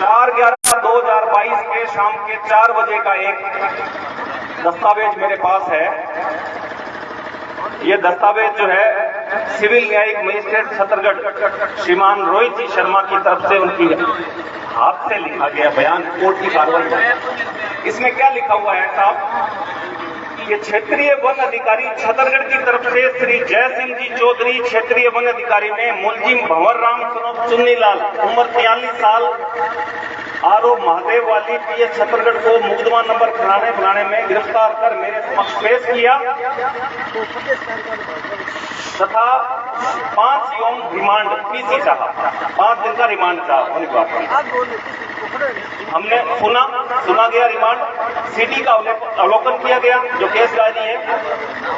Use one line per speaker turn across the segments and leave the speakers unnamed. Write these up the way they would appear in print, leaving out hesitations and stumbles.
4/11/2022 के शाम के 4 बजे का एक दस्तावेज मेरे पास है। ये दस्तावेज जो है सिविल न्यायिक मजिस्ट्रेट छतरगढ़ श्रीमान रोहित जी शर्मा की तरफ से उनकी हाथ से लिखा गया बयान कोर्ट की कार्रवाई है। इसमें क्या लिखा हुआ है साहब कि क्षेत्रीय वन अधिकारी छतरगढ़ की तरफ से श्री जय सिंह जी चौधरी क्षेत्रीय वन अधिकारी ने मुलजिम भंवर राम सनोफ चुन्नीलाल उम्र 43 साल आरोप महादेव वाली पीएस छतरगढ़ को मुकदमा नंबर फलाने में गिरफ्तार कर मेरे समक्ष पेश किया तथा 5 यौम रिमांड पीसी चाहा, 5 दिन का रिमांड चाहा। हमने सुना गया रिमांड, सीडी का अवलोकन किया गया जो केस डायरी है।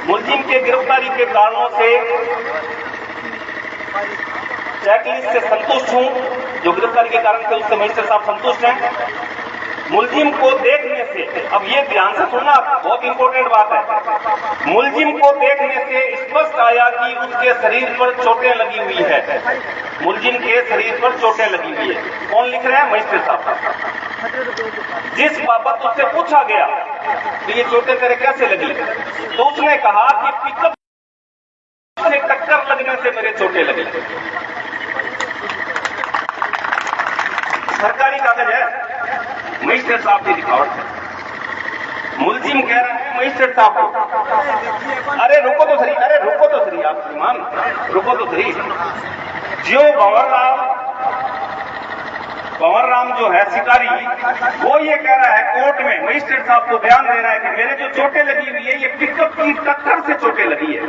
मुलजिम के गिरफ्तारी के कारणों से चेकलिस्ट से संतुष्ट हूं, जो गिरफ्तारी के कारण से उससे मजिस्ट्रेट साहब संतुष्ट हैं। मुलजिम को देखने से, अब ये ध्यान से सुनना, बहुत इंपॉर्टेंट बात है, मुलजिम को देखने से स्पष्ट आया कि उसके शरीर पर चोटें लगी हुई है। मुलजिम के शरीर पर चोटें लगी हुई है। कौन लिख रहे हैं? मजिस्ट्रेट साहब। जिस बाबत उससे पूछा गया कि ये चोटें तेरे कैसे लगी, तो उसने कहा कि पिकअप से टक्कर लगने से मेरे चोटें लगी। सरकारी कागज है, मजिस्ट्रेट साहब की लिखावट है। मुलजिम कह रहे हैं मजिस्ट्रेट साहब को, अरे रुको तो सही, आप श्रीमान रुको तो सही। जो भंवर राम जो है शिकारी, वो ये कह रहा है कोर्ट में, मजिस्ट्रेट साहब को बयान दे रहा है कि मेरे जो चोटें लगी हुई है ये पिकअप की टक्कर से चोटें लगी है।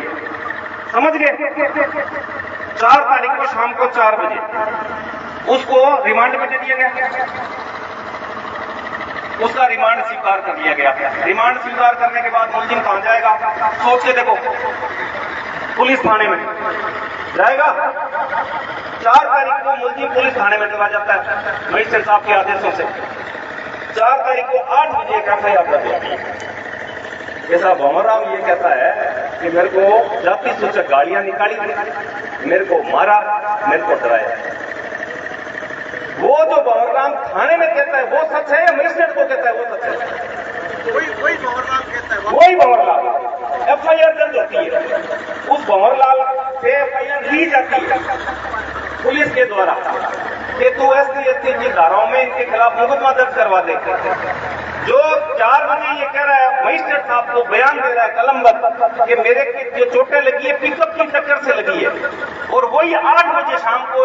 समझ गए? 4 तारीख को शाम को 4 बजे उसको रिमांड में दे दिया गया। उसका रिमांड स्वीकार कर लिया गया। रिमांड स्वीकार करने के बाद मुलजिम कहां जाएगा? सोच के देखो, पुलिस थाने में जाएगा। 4 तारीख को मुलजिम पुलिस थाने में चला जाता है मजिस्ट्रेट साहब के आदेशों से। 4 तारीख को 8 बजे एक एफआईआर कर दिया। जैसा भंवर राम ये कहता है कि मेरे को जाति सूचक गाड़ियां निकाली, मेरे को मारा, मेरे को डराया। वो जो भंवर राम थाने में कहता है वो सच है या मजिस्ट्रेट को कहता है वो सच है? वही भंवर लाल कहता है, वही भंवर लाल। एफआईआर दर्ज होती है, उस भंवर लाल से एफआईआर ली जाती है पुलिस के द्वारा कि तू SC/ST की धाराओं में इनके खिलाफ मुकदमा दर्ज करवा दे। जो 4 बजे ये कह रहा है, मजिस्ट्रेट साहब को बयान दे रहा है कलमबंद कि मेरे की जो चोटें लगी है पिकअप की टक्कर से लगी है, और वही 8 बजे शाम को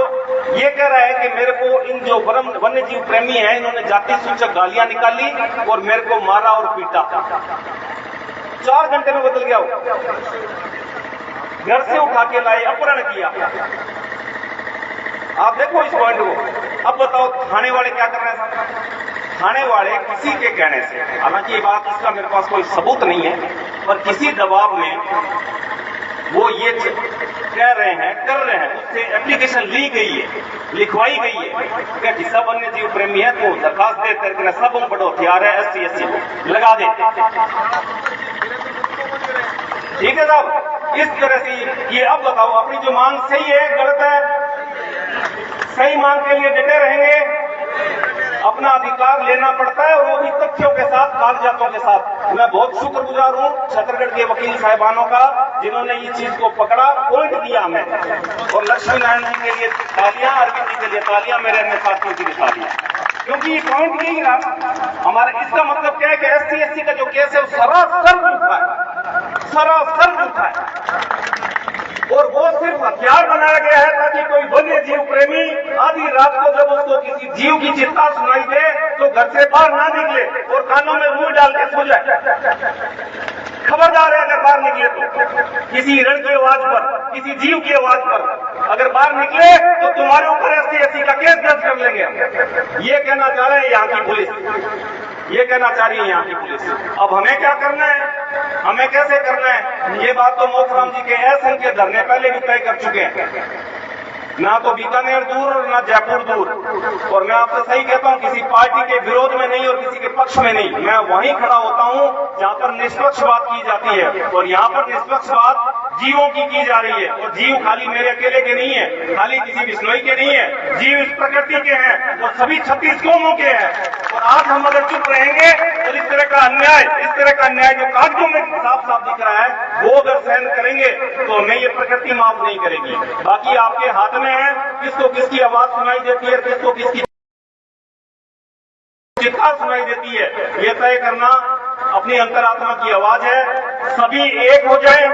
ये कह रहा है कि मेरे को इन जो वन्य जीव प्रेमी हैं इन्होंने जाति सूचक गालियां निकाली और मेरे को मारा और पीटा। 4 घंटे में बदल गया हो। घर से उठा के लाए, अपहरण किया। आप देखो इस पॉइंट को। अब बताओ थाने वाले क्या कर रहे हैं? थाने वाले किसी के कहने से, हालांकि ये बात इसका मेरे पास कोई सबूत नहीं है, पर किसी दबाव में वो ये कह रहे हैं, कर रहे हैं, उससे एप्लीकेशन ली गई है, लिखवाई गई है कि सब वन्य जीव प्रेमी है तो दरखास्त दे करके सब बड़ो हथियार है SC/ST को लगा दे। ठीक है साहब, इस तरह से ये। अब बताओ अपनी जो मांग सही है गलत है? सही मांग के लिए डटे रहेंगे, अपना अधिकार लेना पड़ता है, और वो भी तथ्यों के साथ, कागजातों के साथ। मैं बहुत शुक्रगुजार हूं छत्तीसगढ़ के वकील साहिबानों का जिन्होंने ये चीज को पकड़ा, पॉइंट दिया हमें। और लक्ष्मी नारायण जी के लिए तालियां, अरविंद जी के लिए तालियां, मेरे अन्य साथियों के लिए तालियां, क्योंकि ये पॉइंट यही रहा हमारा। इसका मतलब क्या है कि SC/ST का जो केस है वो सरासर झूठा है, सरासर झूठा है, और वो सिर्फ हथियार बनाया गया है ताकि कोई वन्य जीव प्रेमी आधी रात को जब उसको किसी जीव की चिंता सुनाई दे तो घर से बाहर ना निकले और कानों में रुई डाल के सो जाए। खबरदार है, अगर बाहर निकले तो किसी हिरण की आवाज पर, किसी जीव की आवाज पर अगर बाहर निकले तो तुम्हारे ऊपर SC/ST का केस दर्ज कर लेंगे। ये कहना चाह रहे हैं यहाँ की पुलिस, ये कहना चाह रही है यहाँ की पुलिस। अब हमें क्या करना है, हमें कैसे करना है, ये बात तो मोखराम जी के ऐसे के धरने पहले भी तय कर चुके हैं। ना तो बीकानेर दूर और ना जयपुर दूर, और मैं आपसे सही कहता हूं, किसी पार्टी के विरोध में नहीं और किसी के पक्ष में नहीं, मैं वहीं खड़ा होता हूं जहां पर निष्पक्ष बात की जाती है। और यहां पर निष्पक्ष बात जीवों की जा रही है। और जीव खाली मेरे अकेले के नहीं है, खाली किसी बिश्नोई के नहीं है, जीव इस प्रकृति के हैं और सभी 36 कौमों के हैं। और आज हम अगर चुप रहेंगे तो इस तरह का अन्याय जो कागजों में साफ साफ दिख रहा है, वो अगर सहन करेंगे तो हमें ये प्रकृति माफ नहीं करेगी। बाकी आपके हाथ में है किसको किसकी आवाज सुनाई देती है, किसको किसकी चित्कार सुनाई देती है, ये तय करना अपनी अंतरात्मा की आवाज है। सभी एक हो जाए,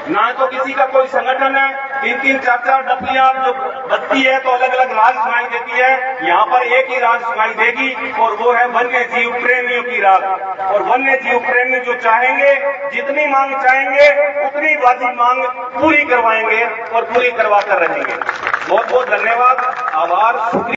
ना तो किसी का कोई संगठन है, 3-3, 4-4 डपलियां जो बजती है तो अलग अलग राग सुनाई देती है। यहाँ पर एक ही राग सुनाई देगी और वो है वन्य जीव प्रेमियों की राग। और वन्य जीव प्रेमी जो चाहेंगे, जितनी मांग चाहेंगे उतनी वाजिब मांग पूरी करवाएंगे और पूरी करवा कर रहेंगे। बहुत बहुत धन्यवाद, आभार, शुक्रिया।